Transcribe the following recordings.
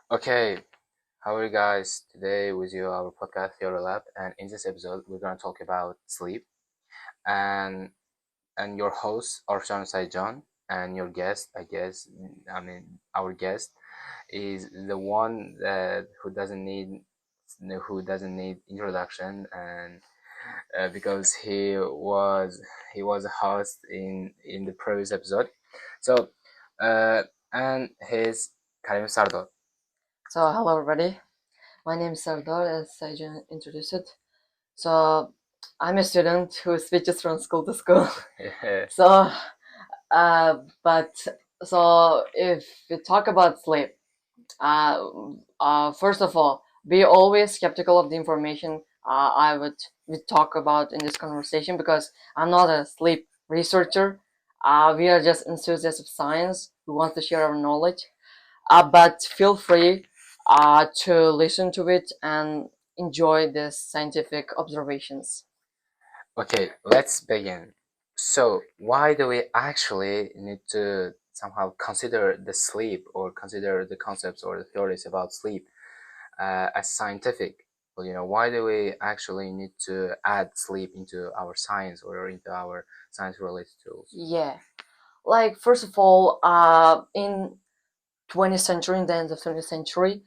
Okay, how are you guys? Today with you our podcast Theory Lab, and in this episode we're gonna talk about sleep and your host Arshan Saijan and your guest, our guest is the one that who doesn't need introduction and because he was a host in the previous episode, so uh, and his Karim Sardor. So, hello everybody. My name is Sardor, as Sajan introduced it. So, I'm a student who switches from school to school. So, but if we talk about sleep, first of all, be always skeptical of the information I would we talk about in this conversation because I'm not a sleep researcher. We are just enthusiasts of science who want to share our knowledge. But feel free to listen to it and enjoy the scientific observations. Okay, let's begin. So, why do we actually need to somehow consider the sleep or consider the concepts or the theories about sleep as scientific? Well, why do we actually need to add sleep into our science or into our science-related tools? Yeah, like first of all, in 20th century, in the end of 20th century,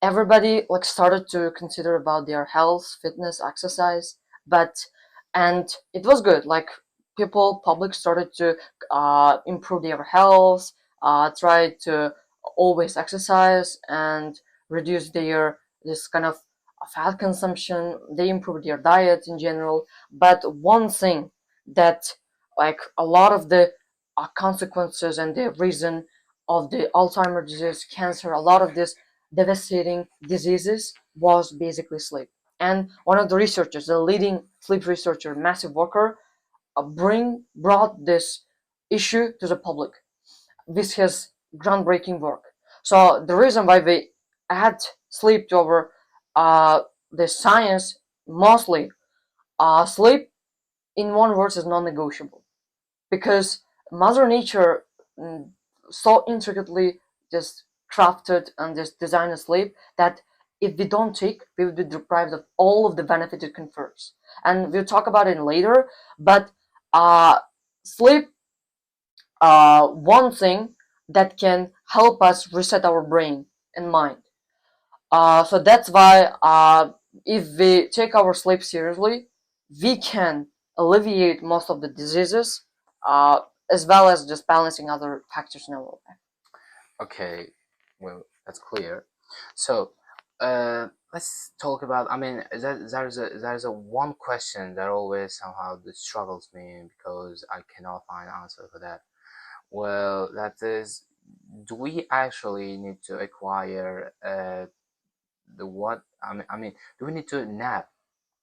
everybody like started to consider about their health, fitness, exercise, but and it was good. Like public started to improve their health, try to always exercise and reduce their this kind of fat consumption. They improved their diet in general, but one thing that like a lot of the consequences and the reason of the Alzheimer's disease, cancer, a lot of this devastating diseases was basically sleep. And one of the researchers, the leading sleep researcher, Massive Walker, brought this issue to the public with his groundbreaking work. So the reason why we add sleep to our the science mostly sleep in one word is non-negotiable because Mother Nature mm, so intricately just crafted and just designed a sleep that if we don't take, we will be deprived of all of the benefit it confers. And we'll talk about it later, but uh, sleep, one thing that can help us reset our brain and mind. So that's why if we take our sleep seriously, we can alleviate most of the diseases uh, as well as just balancing other factors in our life. Okay, well, that's clear. So, let's talk about. There's a one question that always somehow that struggles me because I cannot find answer for that. Well, that is, do we actually need to acquire the what? Do we need to nap?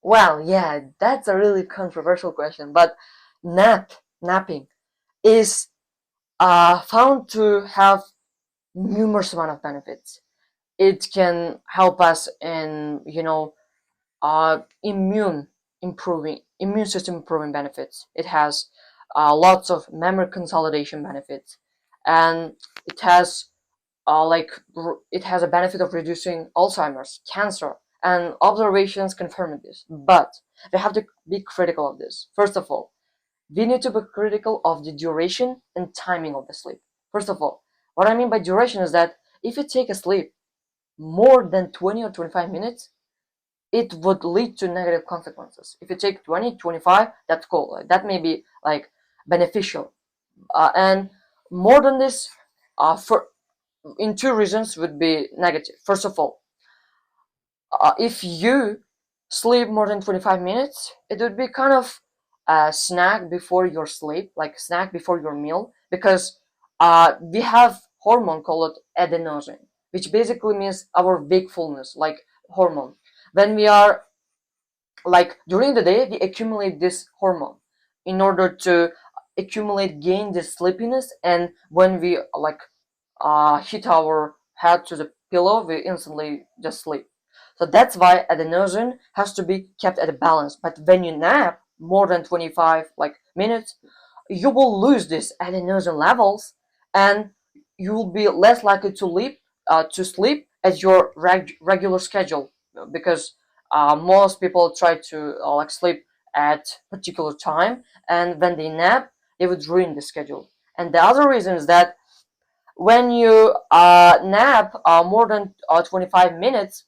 Well, yeah, that's a really controversial question, but napping is found to have numerous amount of benefits. It can help us in immune system improving benefits. It has lots of memory consolidation benefits, and it has it has a benefit of reducing Alzheimer's, cancer, and observations confirm this. But we have to be critical of this. First of all, we need to be critical of the duration and timing of the sleep. First of all, what I mean by duration is that if you take a sleep more than 20 or 25 minutes, it would lead to negative consequences. If you take 20, 25, that's cool. That may be like beneficial. And more than this, for in two reasons would be negative. First of all, if you sleep more than 25 minutes, it would be kind of a snack before your sleep, like snack before your meal, because we have hormone called adenosine, which basically means our wakefulness, like hormone. When we are like during the day we accumulate this hormone in order to gain this sleepiness, and when we hit our head to the pillow we instantly just sleep. So that's why adenosine has to be kept at a balance, but when you nap more than 25 minutes, you will lose these adenosine levels and you will be less likely to sleep at your regular schedule, because most people try to like sleep at particular time, and when they nap they would ruin the schedule. And the other reason is that when you nap more than 25 minutes,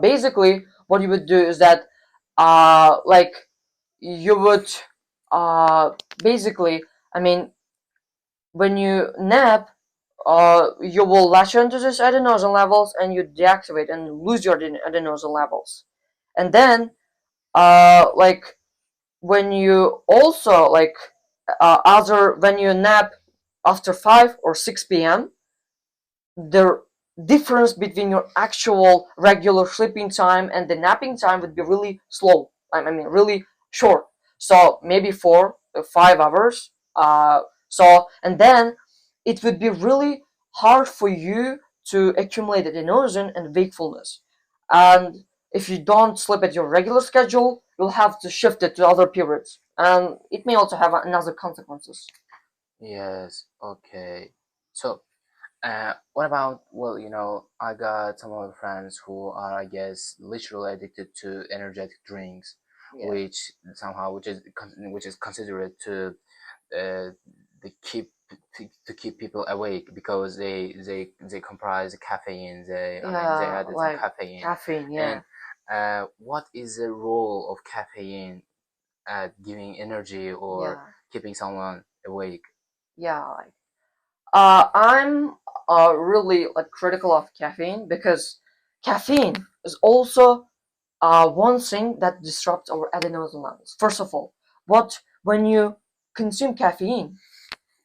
basically what you would do is that like you would uh, basically, I mean, when you nap, you will latch onto this adenosine levels and you deactivate and lose your adenosine levels. And then, like when you also like other when you nap after 5 or 6 p.m., the difference between your actual regular sleeping time and the napping time would be really slow. I mean, really short. So maybe 4 or 5 hours. So and then it would be really hard for you to accumulate adenosine and wakefulness. And if you don't sleep at your regular schedule, you'll have to shift it to other periods, and it may also have another consequences. Yes. Okay. So, what about, well, I got some of my friends who are, I guess, literally addicted to energetic drinks, Yeah. which is considered to uh, the keep to keep people awake because they comprise caffeine. They Yeah, added some like caffeine. caffeine. Yeah. And what is the role of caffeine at giving energy or Yeah. keeping someone awake? Yeah. Like, I'm really like critical of caffeine because caffeine is also one thing that disrupts our adenosine levels. First of all, when you consume caffeine,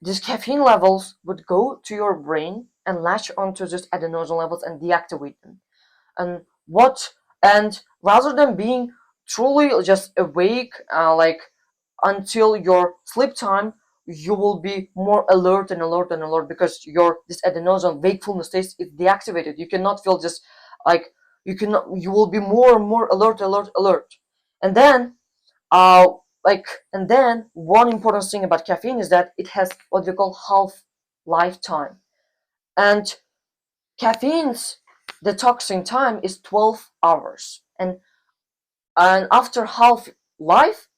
these caffeine levels would go to your brain and latch onto these adenosine levels and deactivate them. And what and rather than being truly just awake, like until your sleep time, you will be more alert and alert and alert because your this adenosine wakefulness state is deactivated. You cannot feel just like you will be more and more alert, alert, alert. And then uh like and then one important thing about caffeine is that it has what we call half lifetime. And caffeine's detoxing time is 12 hours. And after half life,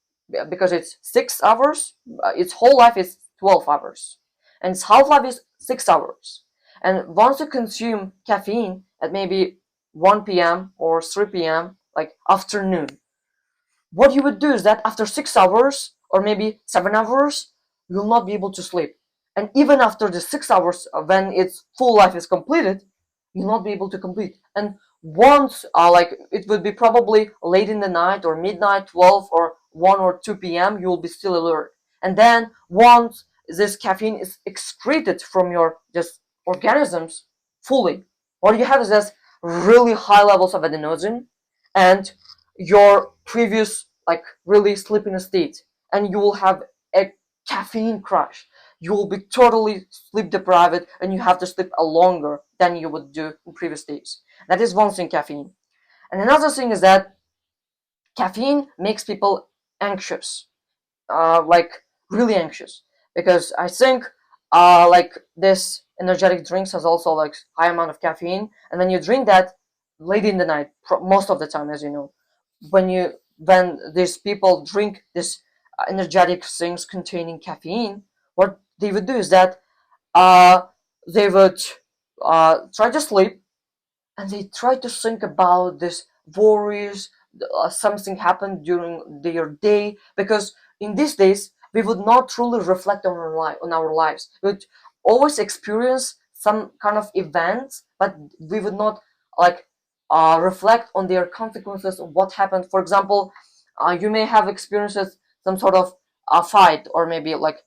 because it's 6 hours, its whole life is 12 hours, and its half life is 6 hours. And once you consume caffeine at maybe 1 p.m. or 3 p.m., like afternoon, what you would do is that after 6 hours or maybe 7 hours, you'll not be able to sleep. And even after the 6 hours, when its full life is completed, you'll not be able to complete. And once, like it would be probably late in the night or midnight, 12 or 1 or 2 p.m., you will be still alert. And then once this caffeine is excreted from your just organisms fully, what you have is this really high levels of adenosine and your previous like really sleeping state, and you will have a caffeine crash. You will be totally sleep deprived and you have to sleep a longer than you would do in previous days. That is one thing, caffeine. And another thing is that caffeine makes people anxious, like really anxious, because I think like this energetic drinks has also like high amount of caffeine, and when you drink that late in the night, most of the time, as you know, when these people drink this energetic things containing caffeine, what they would do is that uh, they would try to sleep, and they try to think about this worries, something happened during their day, because in these days we would not truly reflect on our lives. We would always experience some kind of events, but we would not like reflect on their consequences of what happened. For example, you may have experienced some sort of fight, or maybe like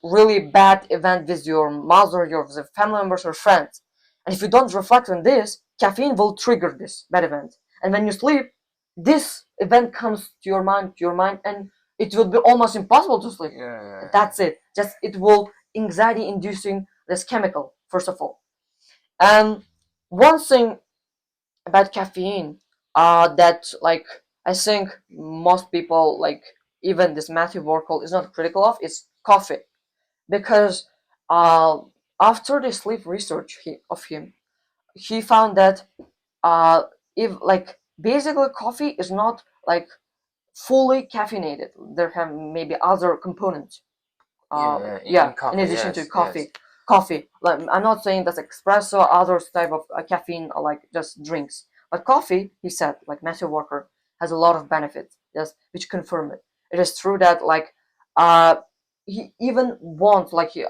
really bad event with your mother, your family members or friends. And if you don't reflect on this, caffeine will trigger this bad event. And when you sleep, this event comes to your mind, and it will be almost impossible to sleep. Yeah, That's it. Just it will anxiety inducing this chemical, first of all. And one thing about caffeine, that like I think most people, like even this Matthew Warhol, is not critical of is coffee, because uh, after the sleep research of him, he found that if like basically coffee is not like fully caffeinated. There have maybe other components. Yeah, yeah, Yeah, in in coffee, addition to yes, yes. coffee. Like I'm not saying that's espresso, other type of caffeine, or like just drinks. But coffee, he said, like Matthew Walker, has a lot of benefits. Yes, which confirm it. It is true that like uh he even wants like he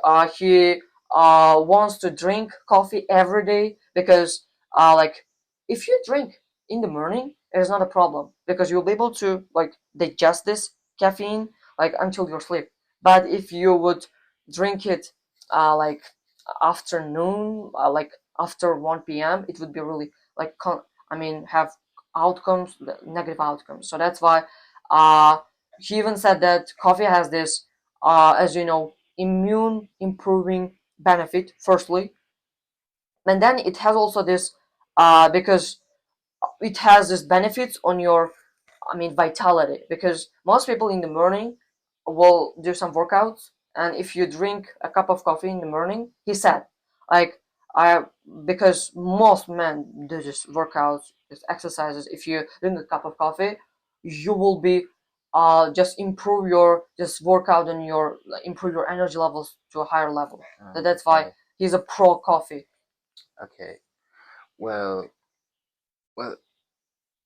wants to drink coffee every day because like if you drink in the morning, it is not a problem because you'll be able to like digest this caffeine like until your sleep. But if you would drink it like afternoon, like after 1 p.m., it would be really like I mean have outcomes, negative outcomes. So that's why uh, he even said that coffee has this, as you know, immune improving benefit. Firstly, and then it has also this because it has this benefits on your vitality because most people in the morning will do some workouts, and if you drink a cup of coffee in the morning, he said, like I because most men do this workouts, this exercises. If you drink a cup of coffee, you will be just improve your just workout and your like, improve your energy levels to a higher level. So that's why Okay, he's a pro coffee. okay. Well, well,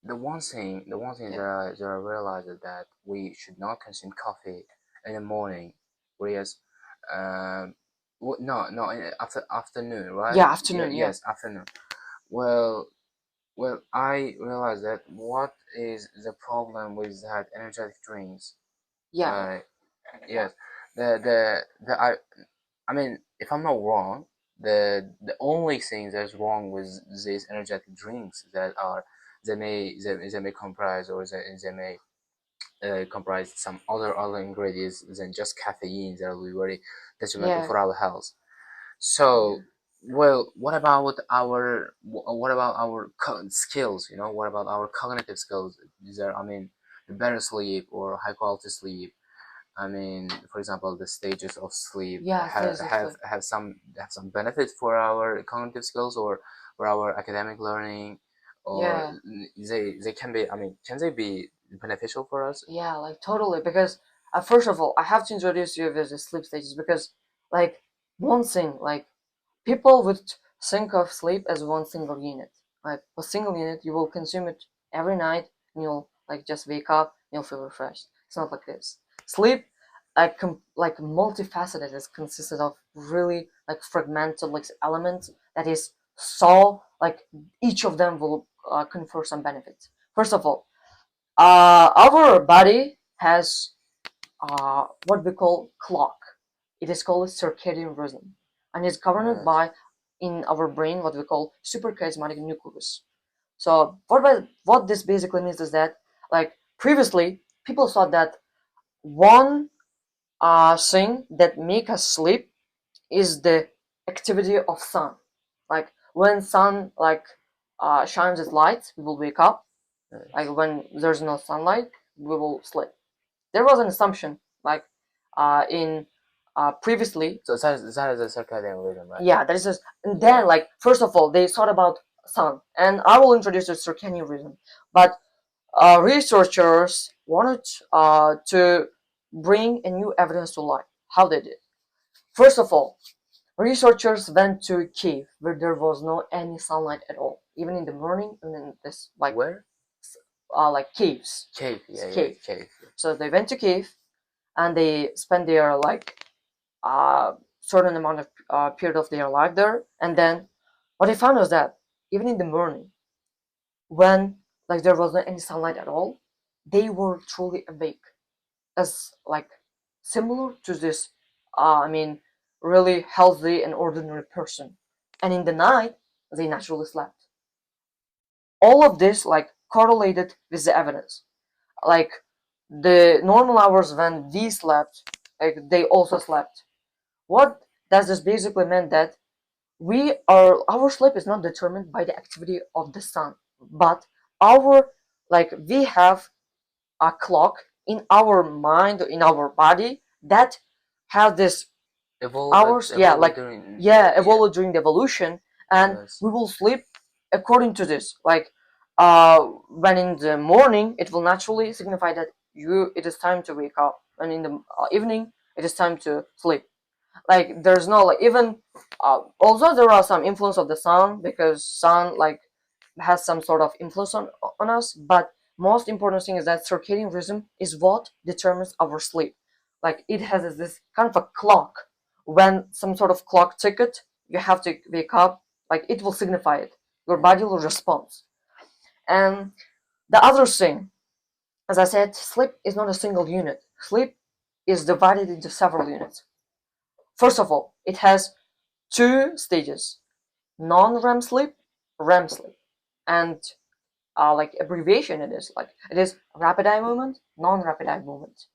the one thing Yeah, that I realized is that we should not consume coffee in the morning, whereas, no, no, after afternoon, right? yeah, Yeah, afternoon. Yeah, yes, afternoon. Well, well, I realized that what is the problem with that energetic drinks? yeah, Uh, yes, I mean, if I'm not wrong, the only thing that's wrong with these energetic drinks that are they may comprise or they may comprise some other ingredients than just caffeine that will be very detrimental yeah, for our health. yeah, So, well, what about our skills? What about our cognitive skills? Is there, I mean, the better sleep or high quality sleep? I mean, for example, the stages of sleep yeah. have Physically. have have some have some benefits for our cognitive skills or for our academic learning, or Yeah, they can be. I mean, can they be beneficial for us? yeah, like totally. Because first of all, I have to introduce you with the sleep stages because, like, one thing, like, people would think of sleep as one single unit. Like, a single unit, you will consume it every night, and you'll like just wake up, and you'll feel refreshed. It's not like this. Sleep, like multifaceted, is consisted of really like fragmented like elements that is so like each of them will confer some benefits. First of all, our body has what we call clock. It is called circadian rhythm, and is governed Yes. by in our brain what we call suprachiasmatic nucleus. So what this basically means is that like previously people thought that one thing that make us sleep is the activity of sun. Like when sun like shines its light, we will wake up. Like Yes. when there's no sunlight, we will sleep. There was an assumption like in previously. So that is a circadian rhythm, right? Yeah, that is just, and then Yes. like first of all they thought about sun, and I will introduce the circadian rhythm. But researchers wanted to bring a new evidence to light. How they did? First of all, researchers went to a cave where there was no any sunlight at all, even in the morning, and in this Where? like caves, Cave. Yeah, yeah, cave. cave. So they went to cave and they spent their like certain amount of period of their life there, and then what they found was that even in the morning when like there was not any sunlight at all, they were truly awake, as like similar to this really healthy and ordinary person, and in the night they naturally slept. All of this like correlated with the evidence, like the normal hours when we slept, like they also slept. What does this basically mean? That our sleep is not determined by the activity of the sun, but our like we have a clock in our mind, in our body, that has this Evolved, hours, yeah, like during. yeah, Yeah. evolved during the evolution, and Yes. we will sleep according to this. Like when in the morning, it will naturally signify that it is time to wake up, and in the evening, it is time to sleep. Like there's no like even although there are some influence of the sun, because sun like has some sort of influence on us, but most important thing is that circadian rhythm is what determines our sleep. Like it has this kind of a clock. When some sort of clock ticket, you have to wake up. Like it will signify it. Your body will respond. And the other thing, as I said, sleep is not a single unit. Sleep is divided into several units. First of all, it has two stages: non-REM sleep, REM sleep, and like abbreviation it is rapid eye movement, non-rapid eye movement.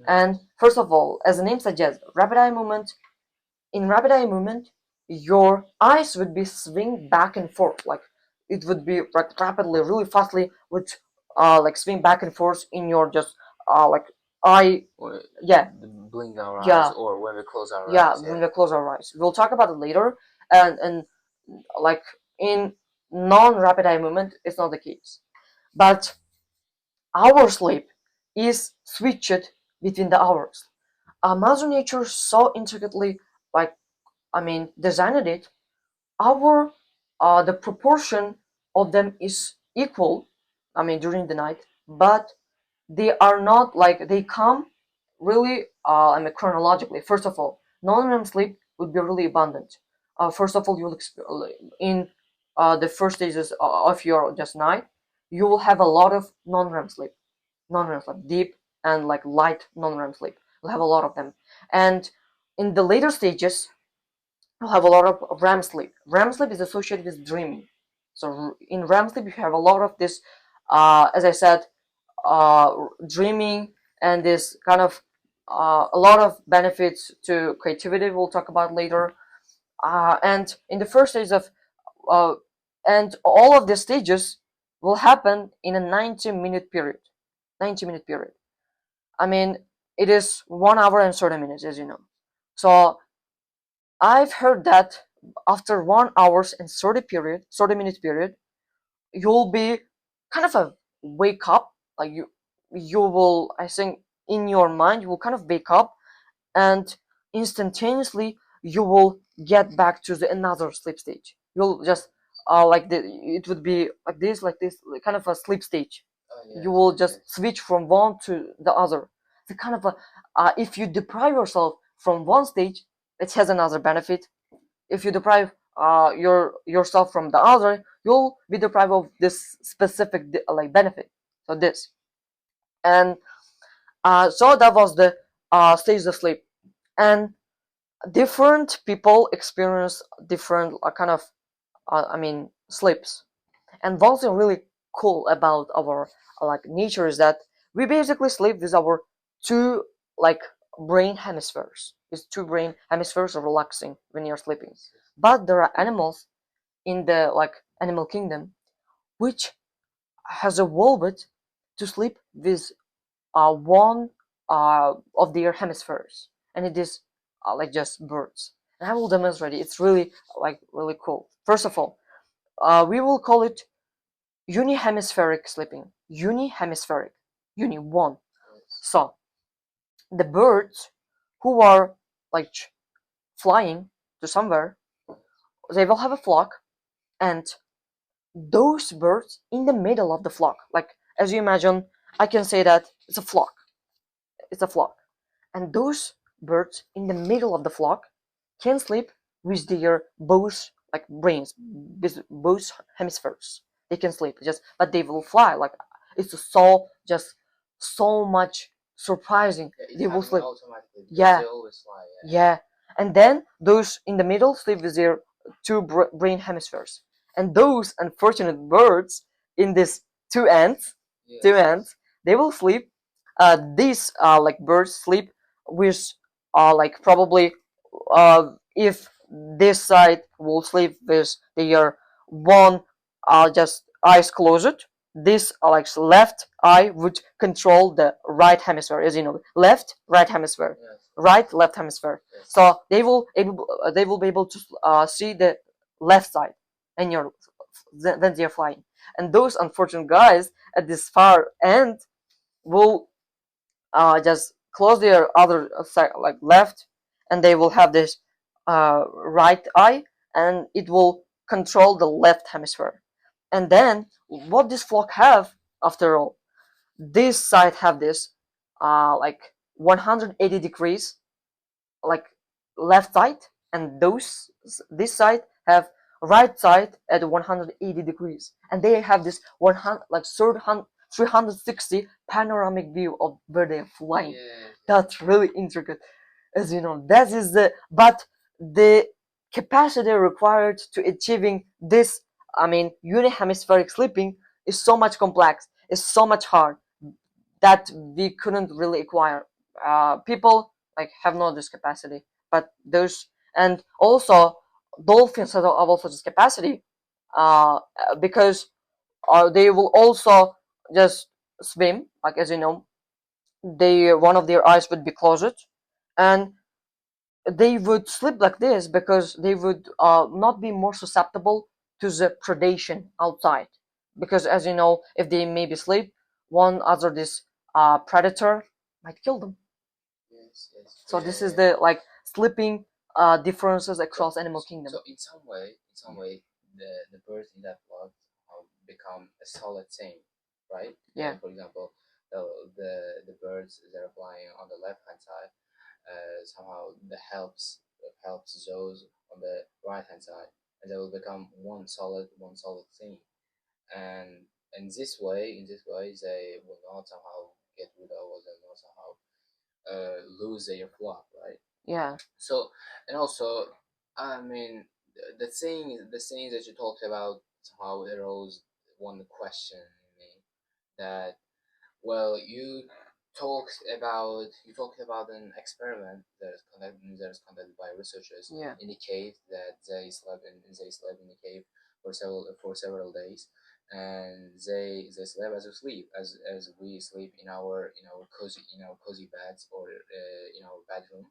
And first of all, as the name suggests, rapid eye movement, in rapid eye movement, your eyes would be swing back and forth, like it would be like rapidly, really fastly, would like swing back and forth in your just like eye. Or Yeah, blink our eyes, yeah, or when we close our yeah. eyes. When Yeah. we close our eyes, we'll talk about it later. And like in non-rapid eye movement, it's not the case. But our sleep is switched between the hours. Mother Nature so intricately, like designed it. Our the proportion of them is equal. During the night, but they are not like they come really. Chronologically. First of all, non-REM sleep would be really abundant. First of all, you'll in the first stages of your just night, you will have a lot of non-REM sleep, non-REM sleep, deep and like light non-REM sleep. You'll have a lot of them, and in the later stages, you'll have a lot of REM sleep. REM sleep is associated with dreaming. So in REM sleep, you have a lot of this, as I said, dreaming, and this kind of a lot of benefits to creativity. We'll talk about later. And in the first stage of, uh, and all of the stages will happen in a 90-minute period. 90-minute period. I mean, it is 1 hour and 30 minutes, as you know. So I've heard that after 1 hours and 30 minute period, you'll be kind of a wake up. Like you will, I think, in your mind, you will kind of wake up, and instantaneously you will get back to the another sleep stage. You'll just it would be like this, like kind of a sleep stage. Yes, You will yes, just yes. switch from one to the other. The kind of a if you deprive yourself from one stage, it has another benefit. If you deprive yourself from the other, you'll be deprived of this specific like benefit. So this, and so that was the stage of sleep. And different people experience different kind of sleeps. And one thing really cool about our like nature is that we basically sleep with our two like brain hemispheres. These two brain hemispheres are relaxing when you're sleeping. But there are animals in the like animal kingdom which has evolved to sleep with one of their hemispheres, and it is like just birds. And I will demonstrate it. It's really really cool. First of all, we will call it unihemispheric sleeping. Unihemispheric. Uni one. So the birds who are like flying to somewhere, they will have a flock, and those birds in the middle of the flock, like as you imagine, I can say that it's a flock. It's a flock. And those birds in the middle of the flock can sleep with their both like brains, with both hemispheres. They can sleep just, but they will fly. Like it's so just so much surprising. Yeah, They will sleep. automatically. Yeah, They always fly. Yeah. yeah. And then those in the middle sleep with their two brain hemispheres. And those unfortunate birds in this two ends, Yes, two yes. ends, they will sleep. These like birds sleep with like probably if this side will sleep with their one just eyes closed. This like left eye would control the right hemisphere, as you know, left right hemisphere, Yes. right left hemisphere. Yes. So they will be able to see the left side. and you're then they're flying. And those unfortunate guys at this far end will just close their other side, like left, and they will have this right eye, and it will control the left hemisphere. And then what this flock have, after all, this side have this like 180 degrees, like left side, and those this side have right side at 180 degrees, and they have this 100 like 360 panoramic view of where they're flying. Yeah. That's really intricate, as you know. That is but the capacity required to achieving this, I mean, unihemispheric sleeping is so much complex, is so much hard, that we couldn't really acquire. People like have not this capacity, but those, and also dolphins have also this capacity, uh, because they will also just swim, like, as you know, they one of their eyes would be closed, and they would sleep like this because they would not be more susceptible to the predation outside. Because, as you know, if they maybe sleep, one other this predator might kill them. Yes, yes. So this is Yeah. the like sleeping differences across animal kingdom. So in some way, the birds in that flock become a solid thing, right? Yeah. For example, the birds that are flying on the left hand side, somehow the helps those on the right hand side, and they will become one solid thing. And in this way, they will not somehow get rid of, or they will not somehow lose their flock, right? Yeah. So, and also, I mean, the thing that you talked about somehow arose one question in me, that, well, you talked about an experiment that is conducted by researchers Yeah. in the cave, that they slept in the cave for several days, and they slept as we sleep, as we sleep in our cozy beds, or in our bedroom,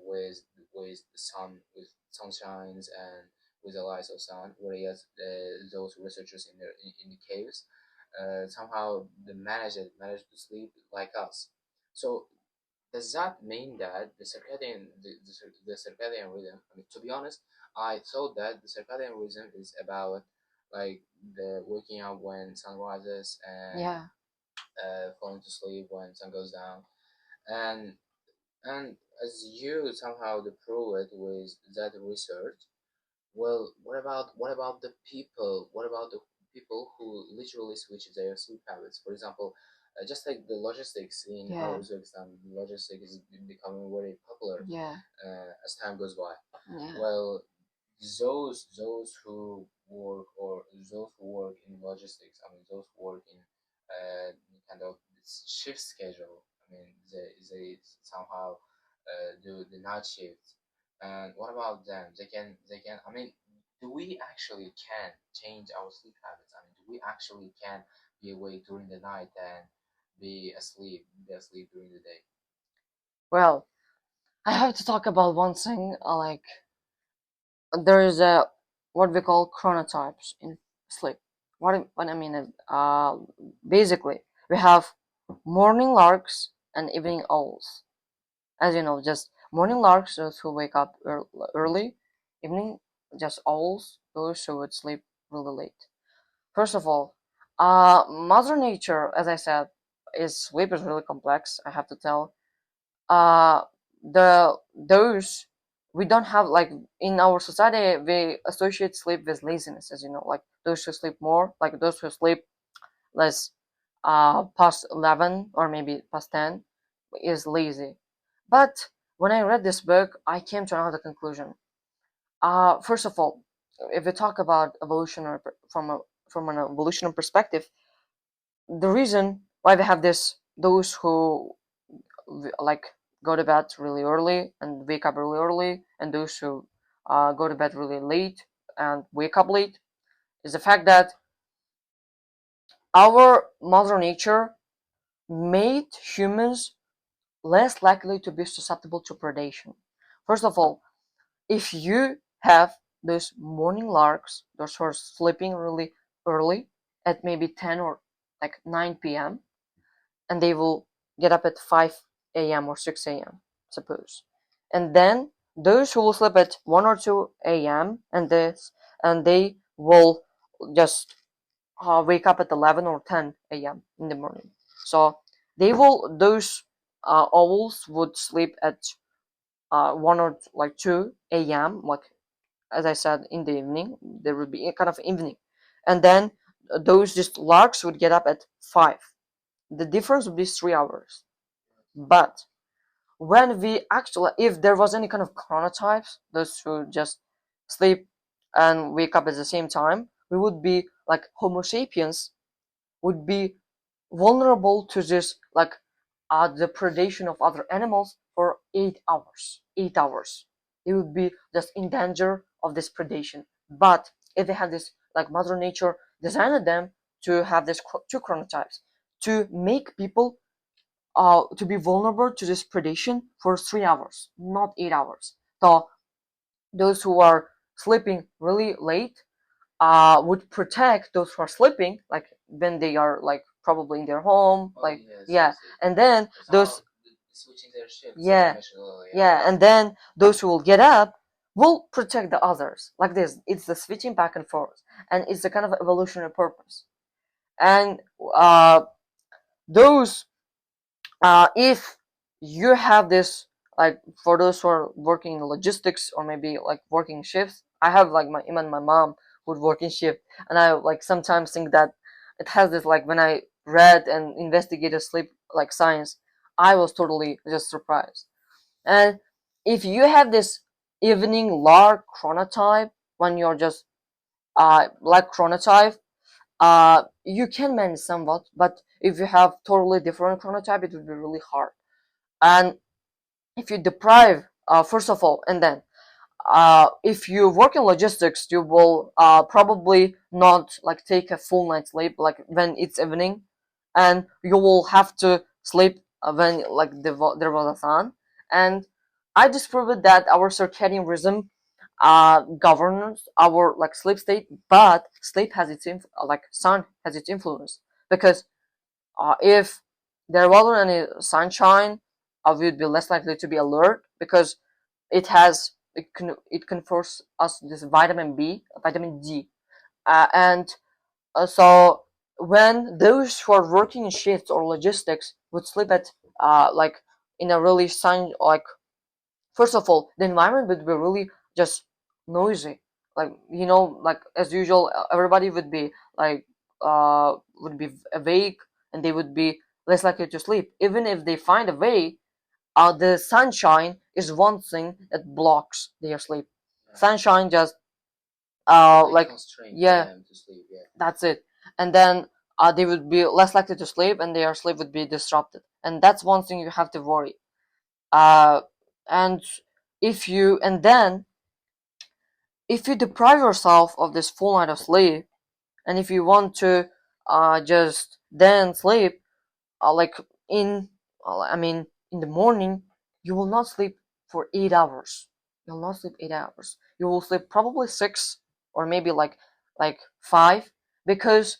with the sun, with sunshines, and with the lights of sun. Whereas those researchers in the caves, somehow they managed to sleep like us. So does that mean that the circadian rhythm? I mean, to be honest, I thought that the circadian rhythm is about, like, the waking up when sun rises, and Yeah. falling to sleep when sun goes down, and and as you somehow prove it with that research, well, what about the people? What about the people who literally switch their sleep habits? For example, just like the logistics in Yeah. our Uzbekistan, logistics is becoming very popular Yeah. as time goes by. Yeah. Well, those who work, or those who work in logistics, I mean, those who work in kind of shift schedule. I mean, they somehow do the night shift. And what about them? They can. I mean, do we actually can change our sleep habits? I mean, do we actually can be awake during the night and be asleep during the day? Well, I have to talk about one thing. Like, there is a what we call chronotypes in sleep. What I mean is, basically, we have morning larks and evening owls. As you know, just morning larks, those who wake up early, evening just owls, those who would sleep really late. First of all, Mother Nature, as I said, is sleep is really complex. I have to tell. uh those we don't have, like, in our society we associate sleep with laziness, as you know, like those who sleep more, like those who sleep less, past 11 or maybe past 10 is lazy. But when I read this book, I came to another conclusion. First of all, if we talk about evolutionary from an evolutionary perspective, the reason why we have this, those who like go to bed really early and wake up really early, and those who go to bed really late and wake up late, is the fact that our mother nature made humans less likely to be susceptible to predation. First of all, if you have those morning larks, those who are sleeping really early at maybe 10 or like 9 p.m., and they will get up at 5 a.m. or 6 a.m., suppose. And then those who will sleep at 1 or 2 a.m. and they will just wake up at 11 or 10 a.m. in the morning. So those owls would sleep at 1 or like 2 a.m., like as I said, in the evening. There would be a kind of evening. And then those just larks would get up at 5. The difference would be 3 hours. But when we actually, if there was any kind of chronotypes, those who just sleep and wake up at the same time, we would be like Homo sapiens would be vulnerable to this, like the predation of other animals for 8 hours. 8 hours. They would be just in danger of this predation. But if they had this, like Mother Nature designed them to have this two chronotypes to make people to be vulnerable to this predation for 3 hours, not 8 hours. So those who are sleeping really late would protect those who are sleeping, like when they are like probably in their home, Oh, like yes, yeah, yes, yes. and then those Switching their shifts, as I yeah, mentioned earlier. yeah, and then those who will get up will protect the others. Like this, it's the switching back and forth, and it's a kind of evolutionary purpose. And those if you have this, like for those who are working in logistics or maybe like working shifts, I have like my even my mom would work in shift, and I like sometimes think that it has this, like when I read and investigated sleep like science, I was totally just surprised. And if you have this evening lark chronotype, when you're just like chronotype, you can manage somewhat, but if you have totally different chronotype, it would be really hard. And if you deprive, first of all, and then if you work in logistics, you will probably not like take a full night's sleep like when it's evening, and you will have to sleep when like there was a sun. And I disproved that our circadian rhythm governs our like sleep state, but sleep has its like sun has its influence, because if there wasn't any sunshine, we'd be less likely to be alert, because it confers us this vitamin B, vitamin D, and so when those who are working in shifts or logistics would sleep at like in a really sun, like first of all the environment would be really just noisy, like like as usual everybody would be awake, and they would be less likely to sleep even if they find a way. The sunshine is one thing that blocks their sleep. Sunshine just like yeah, them to sleep. Yeah. that's it. And then they would be less likely to sleep, and their sleep would be disrupted, and that's one thing you have to worry. uh and then if you deprive yourself of this full night of sleep, and if you want to just then sleep like in I mean in the morning, you will not sleep for 8 hours. You'll not sleep 8 hours. You will sleep probably 6, or maybe like 5, because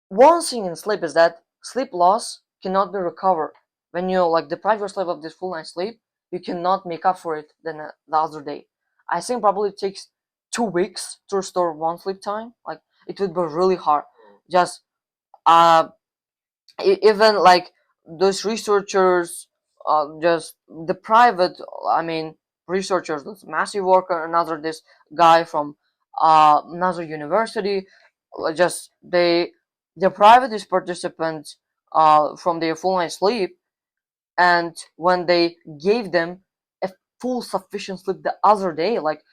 one thing in sleep is that sleep loss cannot be recovered. When you like deprive yourself of this full night sleep, you cannot make up for it the other day. I think probably it takes 2 weeks to restore one sleep time. Like it would be really hard. Just uh even like those researchers, just the private, I mean researchers, this massive worker, another this guy from another university, just they private these participants from their full night sleep, and when they gave them a full sufficient sleep the other day, like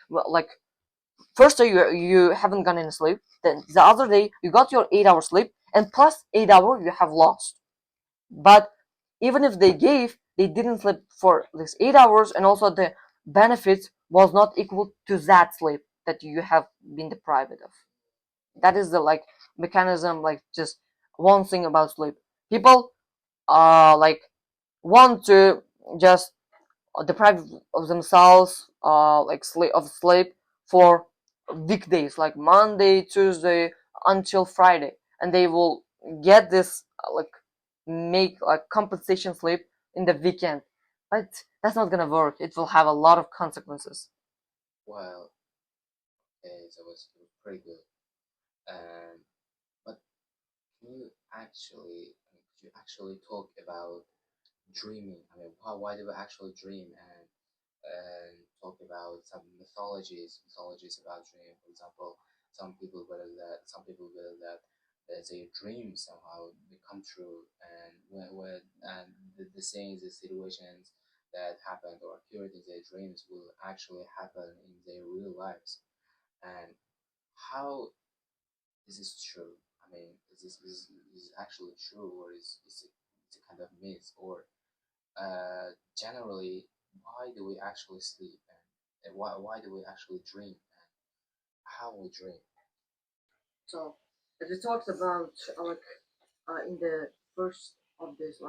first day you haven't gotten any sleep, then the other day you got your 8 hour sleep, and plus 8 hour you have lost. But even if they didn't sleep for these 8 hours, and also the benefits was not equal to that sleep that you have been deprived of. That is the like mechanism, like just one thing about sleep. People like want to just deprive of themselves like sleep for weekdays, like Monday, Tuesday until Friday, and they will get this like make like compensation sleep in the weekend. But that's not gonna work. It will have a lot of consequences. Well, okay, so it was pretty good. Um, but can you actually, I mean, could you actually talk about dreaming? I mean, why do we actually dream, and talk about some mythologies about dream. For example, some people believe that their dreams somehow become true, and when and the things, the situations that happened or occurred in their dreams will actually happen in their real lives. And how is this true? I mean, is actually true, or is it kind of myth, or generally, why do we actually sleep, and why do we actually dream, and how we dream? So, as we talked about, in the first of this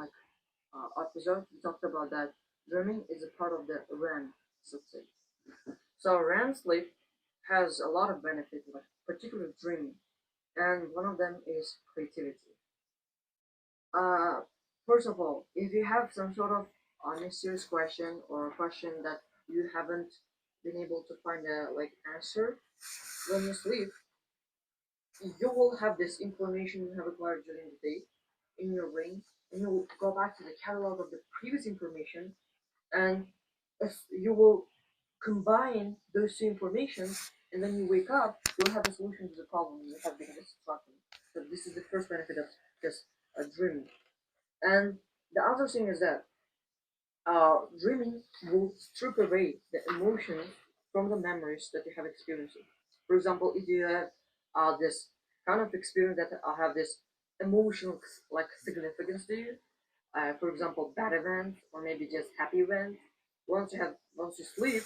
episode, we talked about that dreaming is a part of the REM sleep. So REM sleep has a lot of benefits, like particularly dreaming, and one of them is creativity. Uh, First of all, if you have some sort of mysterious question or a question that you haven't been able to find a answer when you sleep, you will have this information you have acquired during the day in your brain, and you will go back to the catalog of the previous information, and if you will combine those two informations, and then you wake up, you'll have a solution to the problem you have been distracted. So this is the first benefit of just dreaming. And the other thing is that dreaming will strip away the emotions from the memories that you have experienced. For example, if you have this kind of experience that have this emotional significance to you, for example, bad event or maybe just happy event. Once you sleep,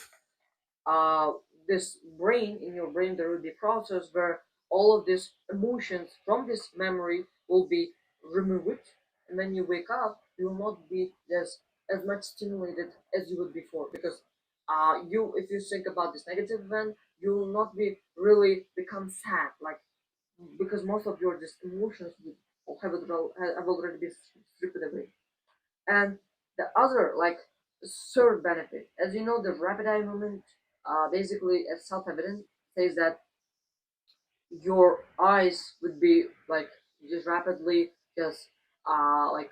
uh, this brain in your brain there will be a process where all of these emotions from this memory will be removed, and when you wake up you will not be as much stimulated as you would before, because you if you think about this negative event you will not be really become sad, like, because most of your just emotions have already been stripped away. And the other, third benefit, as you know, the rapid eye movement, basically, as self-evident, says that your eyes would be just rapidly just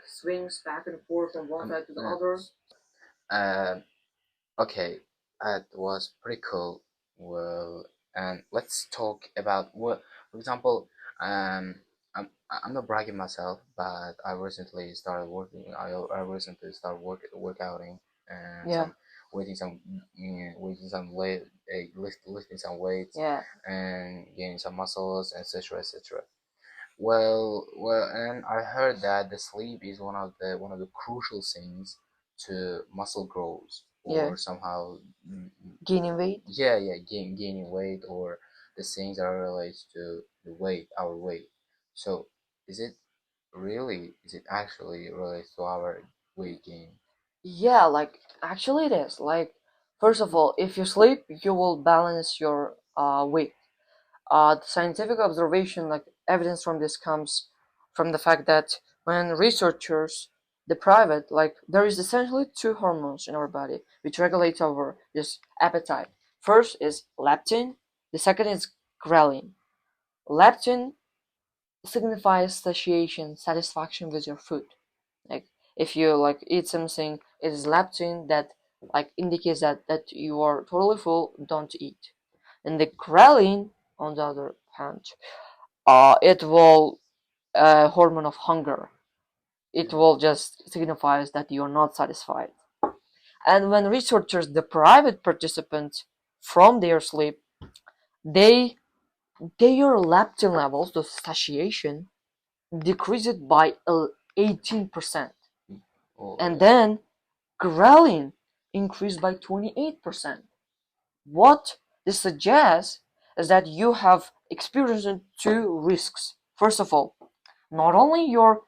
swings back and forth from one side to the other. Um, okay, that was pretty cool. Well, and let's talk about what, for example, um, I'm not bragging myself, but I recently started working. I recently started workouting, and Yeah, some weighting some weighting some weight, lifting some weights, yeah, and gaining some muscles, etc., etc. And I heard that the sleep is one of the crucial things to muscle growth, yeah. or somehow, Gaining weight. yeah, gaining weight, or the things that are related to our weight. So, is it actually related to our weight gain? Yeah, actually it is. Like, first of all, if you sleep, you will balance your weight. The scientific observation, like evidence from this, comes from the fact that when researchers deprive it, like there is essentially two hormones in our body which regulate our just appetite. First is leptin, the second is ghrelin. Leptin signifies satiation, satisfaction with your food. Like if you eat something, it is leptin that indicates that you are totally full, don't eat. And the ghrelin, on the other hand, it will hormone of hunger. It will just signifies that you're not satisfied. And when researchers deprive participants from their sleep, they their leptin levels, the satiation, decreased by 18%, Oh, and then ghrelin increased by 28%. What this suggests is that you have experienced two risks. First of all, not only your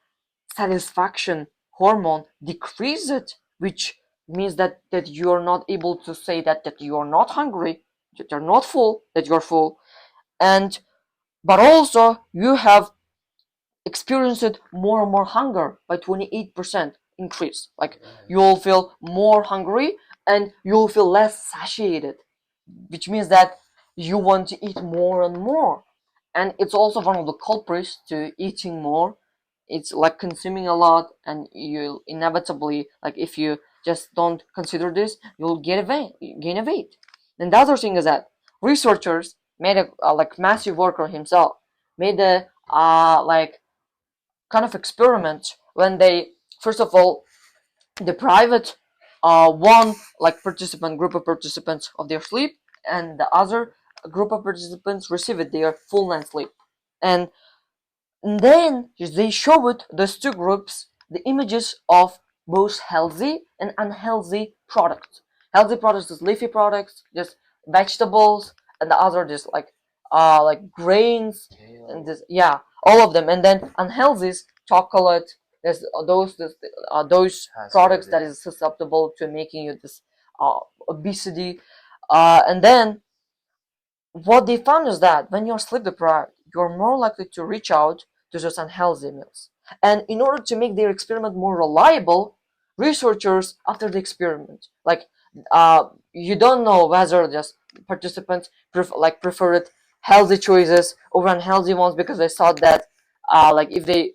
satisfaction hormone decreased, which means that you're not able to say that you are not hungry, that you're not full, that you're full, and but also you have experienced more and more hunger by 28% increase. Like you'll feel more hungry and you'll feel less satiated, which means that you want to eat more and more. And it's also one of the culprits to eating more. It's like consuming a lot, and you inevitably, like if you just don't consider this, you'll gain a weight. And the other thing is that researchers made a like massive worker himself made a like kind of experiment when they first of all the private one like participant group of participants of their sleep, and the other group of participants received their full night sleep, and then they showed those two groups the images of both healthy and unhealthy products. Healthy products is leafy products, just vegetables, and the other just like grains and Kale. this, yeah, all of them. And then unhealthy is chocolate. There's those Has products that yeah. is susceptible to making you this obesity, and then what they found is that when you're sleep deprived, you're more likely to reach out to those unhealthy meals. And in order to make their experiment more reliable, researchers after the experiment, like you don't know whether just participants preferred healthy choices over unhealthy ones because they thought that like if they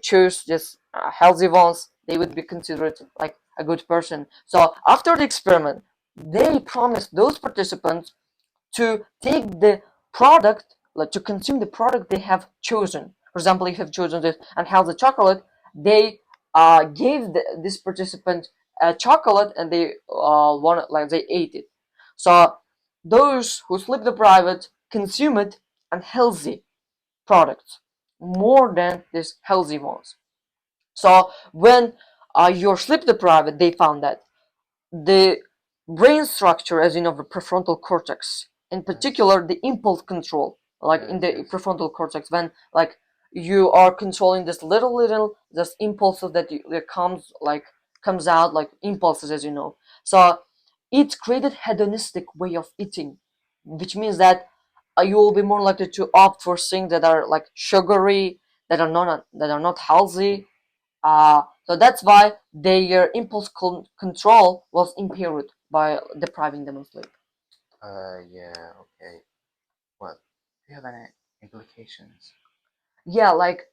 choose just healthy ones, they would be considered like a good person. So after the experiment, they promised those participants to take the product, like to consume the product they have chosen. For example, if you have chosen this unhealthy chocolate, they gave this participant a chocolate and they wanted, like they ate it. So those who sleep deprived consumed unhealthy products more than these healthy ones. So when you're sleep deprived, they found that the brain structure, as you know, the prefrontal cortex, in Yes. particular the impulse control, like in Yes. the Yes. prefrontal cortex, when like you are controlling this little this impulses that comes out like impulses, as you know. So it created hedonistic way of eating, which means that you will be more likely to opt for things that are like sugary, that are not healthy, so that's why their impulse control was impaired by depriving them of sleep. Yeah. Okay. Well, do you have any implications? Yeah, like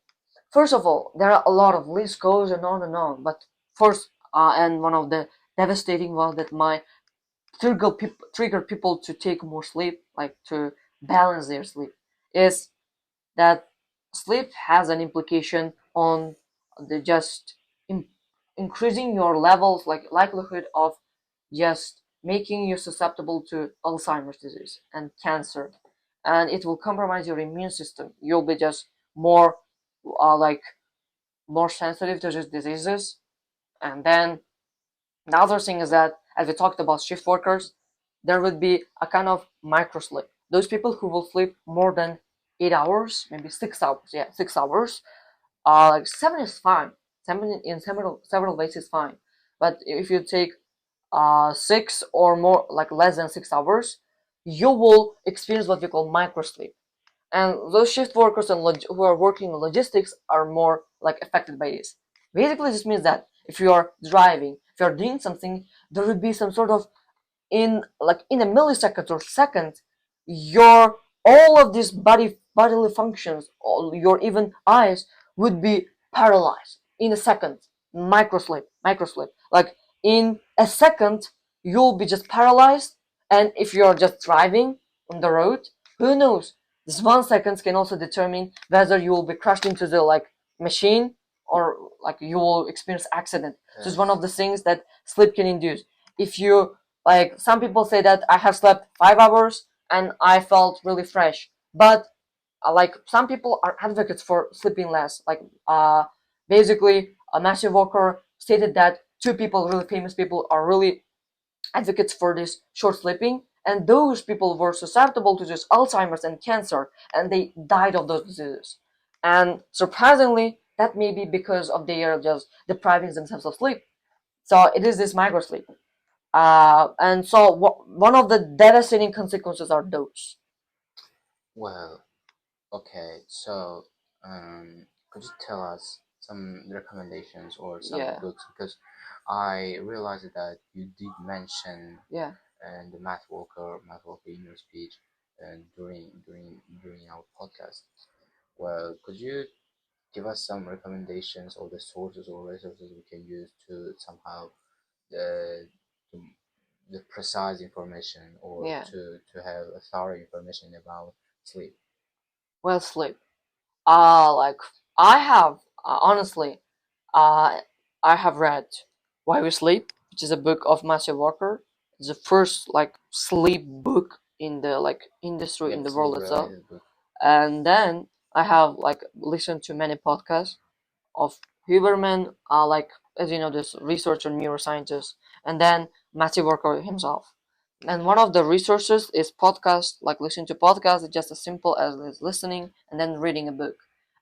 first of all, there are a lot of list goes and on and on. But first, and one of the devastating ones that might trigger people to take more sleep, like to balance their sleep, is that sleep has an implication on the just in, increasing your levels, like likelihood of just making you susceptible to Alzheimer's disease and cancer, and it will compromise your immune system. You'll be just more like more sensitive to these diseases. And then the other thing is that, as we talked about shift workers, there would be a kind of micro sleep. Those people who will sleep more than 8 hours, maybe 6 hours, yeah, 6 hours. Like seven is fine. Seven in several ways is fine. But if you take 6 or more, like less than 6 hours, you will experience what we call micro sleep. And those shift workers and who are working in logistics are more like affected by this. Basically, this means that if you are driving, if you are doing something, there would be some sort of in a millisecond or second, your all of these bodily functions, all your even eyes would be paralyzed in a second. Microsleep. Like in a second, you'll be just paralyzed, and if you're just driving on the road, who knows? This 1 second can also determine whether you will be crushed into the like machine or like you will experience accident. So it's one Yes. of the things that sleep can induce. If you like some people say that I have slept 5 hours and I felt really fresh, but like some people are advocates for sleeping less. Like basically, Matthew Walker stated that two people, really famous people, are really advocates for this short sleeping, and those people were susceptible to just Alzheimer's and cancer, and they died of those diseases. And surprisingly, that may be because of their just depriving themselves of sleep. So it is this micro sleep. And so one of the devastating consequences are those. Well, okay, so could you tell us some recommendations or some Yeah, books? Because I realized that you did mention yeah. the Math Walker in your speech and during our podcast. Well, could you give us some recommendations or the sources or resources we can use to somehow the to, the precise information or Yeah. to have a thorough information about sleep? Well, sleep. Like I have honestly, uh, I have read Why We Sleep, which is a book of Matthew Walker. It's the first like sleep book in the like industry in Yep, the sleep world itself. related book. And then I have like listened to many podcasts of Huberman, like as you know, this researcher neuroscientist, and then Matthew Walker himself. And one of the resources is podcast, like listening to podcasts. It's just as simple as listening and then reading a book.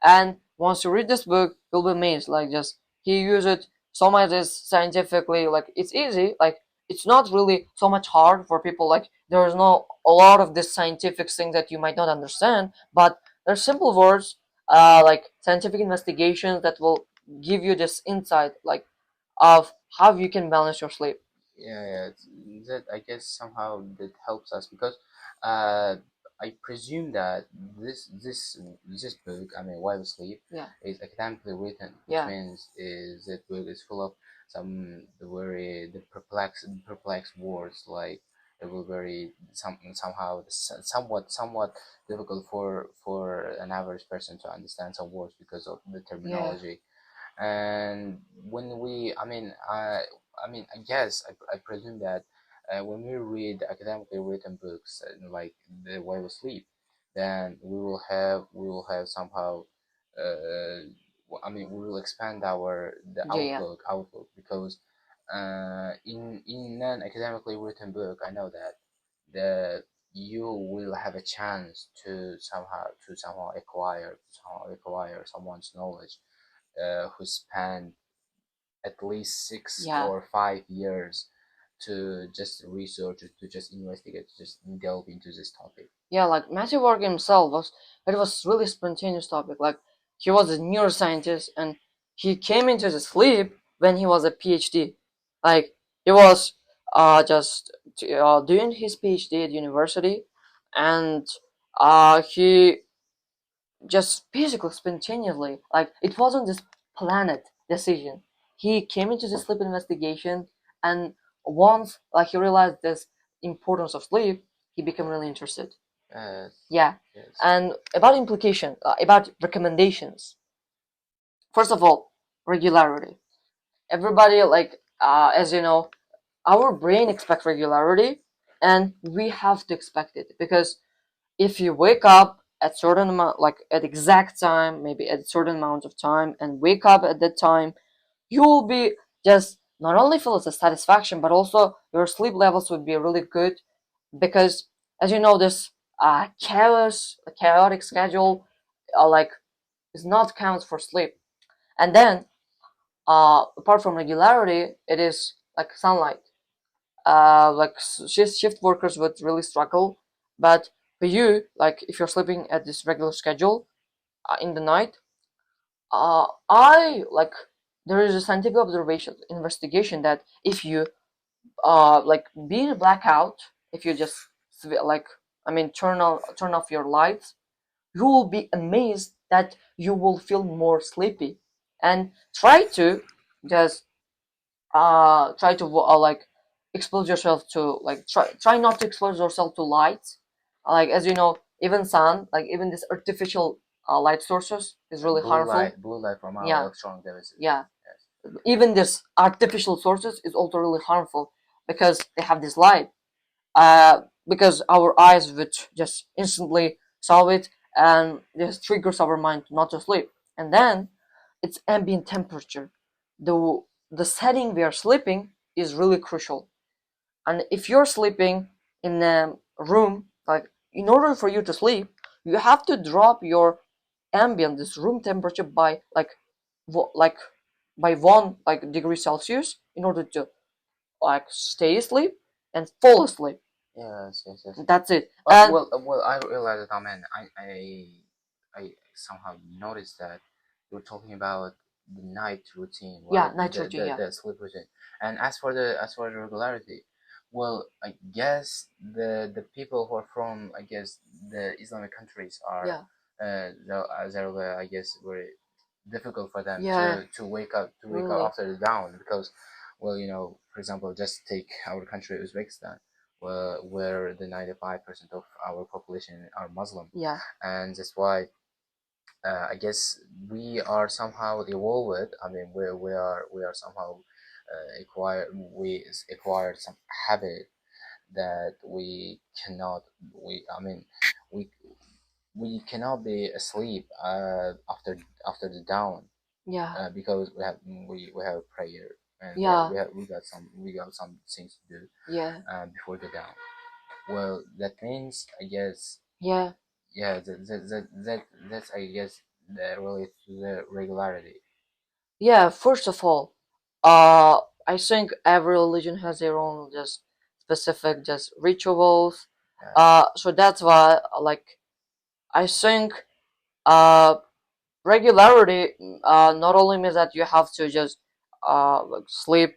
And once you read this book, you'll be amazed. Like just he used it so much as scientifically, like it's easy. Like it's not really so much hard for people. Like there is no a lot of this scientific thing that you might not understand, but there's simple words like scientific investigations that will give you this insight like of how you can balance your sleep. Yeah, that I guess somehow that helps us because uh, I presume that this book, I mean, While Sleep, Yeah, is academically written, which yeah, means is that book is full of some the perplexed words like it will very somehow somewhat difficult for an average person to understand some words because of the yeah, terminology. And when we I guess I presume that when we read academically written books like The Way We Sleep, then we will have somehow we will expand our the yeah, yeah, outlook because in an academically written book I know that the you will have a chance to somehow acquire someone's knowledge who spent at least six yeah. or 5 years to just research, to just investigate, to just delve into this topic. Yeah, like Matthew Walker himself was it was really spontaneous topic. Like he was a neuroscientist and he came into the sleep when he was a PhD. Like he was just doing his PhD at university and he just basically spontaneously. Like it wasn't this planned decision. He came into the sleep investigation, and once like he realized this importance of sleep, he became really interested. Yes, Yeah, yes. and about implication, about recommendations. First of all, regularity. Everybody like as you know, our brain expects regularity, and we have to expect it because if you wake up at certain amount like at exact time maybe at certain amount of time and wake up at that time you will be just not only feel the satisfaction but also your sleep levels would be really good because as you know this chaotic schedule like is not count for sleep and then apart from regularity it is like sunlight like shift workers would really struggle. But for you, like if you're sleeping at this regular schedule in the night, I like there is a scientific observation investigation that if you like be in a blackout, if you just like turn off your lights, you will be amazed that you will feel more sleepy, and try to just try to like expose yourself to like try not to expose yourself to light like as you know even sun like even this artificial light sources is really harmful. Blue light from our Yeah, electronic devices. yeah, Yes. even this artificial sources is also really harmful because they have this light uh because our eyes would just instantly solve it and this triggers our mind not to sleep. And then it's ambient temperature. The setting we are sleeping is really crucial. And if you're sleeping in a room, like in order for you to sleep, you have to drop your ambient, this room temperature by like by 1 degree Celsius in order to like stay asleep and fall asleep. Yes, yes, yes. That's it. And Well, I realized that. I mean, I somehow noticed that you were talking about the night routine, yeah, right? night routine. Yeah, The sleep routine. And as for the regularity, well, I guess the people who are from, I guess, the Islamic countries are, yeah, they're, I guess, very difficult for them yeah. to wake up Really. after the dawn because, well, for example, just take our country, Uzbekistan, where the 95% of our population are Muslim, Yeah, and that's why, I guess, we are somehow evolved. I mean, we are somehow, acquired some habit that we cannot we I mean we we cannot be asleep after the dawn, yeah, because we have prayer, and yeah, we got some things to do, yeah, before the dawn. Well, that means, I guess, yeah. yeah, that's, I guess, that relates to the regularity. Yeah, first of all, I think every religion has their own just specific just rituals. Yeah, So that's why like I think uh regularity not only means that you have to just like sleep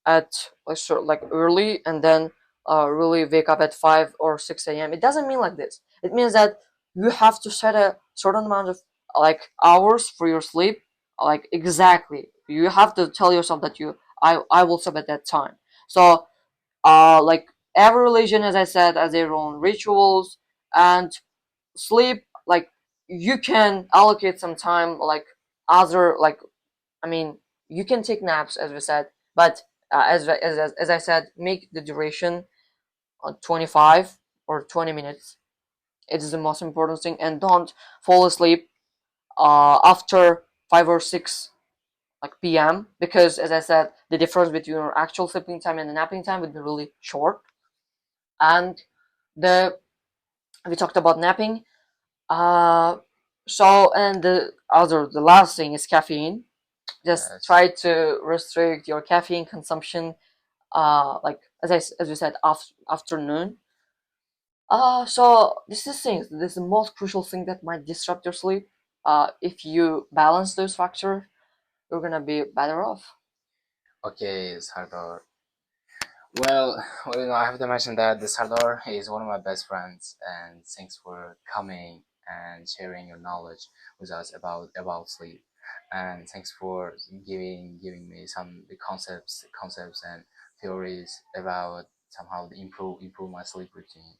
at like sort of like early and then really wake up at 5 or 6 a.m. It doesn't mean like this. It means that you have to set a certain amount of like hours for your sleep. Like exactly, you have to tell yourself that I will sleep at that time. So like every religion, as I said, has their own rituals and sleep. Like you can allocate some time like other like I mean, you can take naps, as we said, but as I said, make the duration 25 or 20 minutes. It is the most important thing, and don't fall asleep after 5 or 6 like p.m. because, as I said, the difference between your actual sleeping time and the napping time would be really short. And the we talked about napping. Uh, and the last thing is caffeine. Just yes. try to restrict your caffeine consumption like as we said afternoon. So this is the most crucial thing that might disrupt your sleep. If you balance those factors, you're gonna be better off. Okay, Sardar. Well, I have to mention that the Sardar is one of my best friends, and thanks for coming and sharing your knowledge with us about sleep, and thanks for giving me some the concepts and theories about somehow to improve my sleep routine.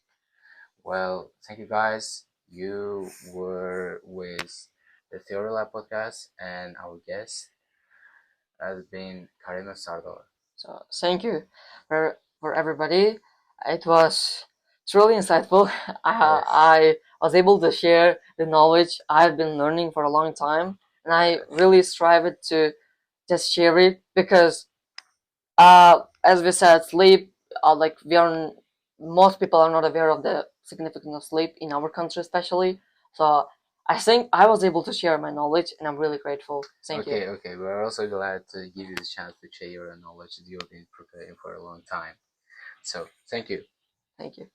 Well, thank you guys. You were with the Theory Lab podcast, and our guest has been Karimov Sardor. So thank you for everybody. It was truly insightful. Yes, I was able to share the knowledge I've been learning for a long time, and I yes. really strive to just share it because as we said, sleep, like most people are not aware of the significance of sleep in our country, especially. So I think I was able to share my knowledge, and I'm really grateful. Thank you. Okay, okay. We're also glad to give you the chance to share your knowledge that you've been preparing for a long time. So, thank you. Thank you.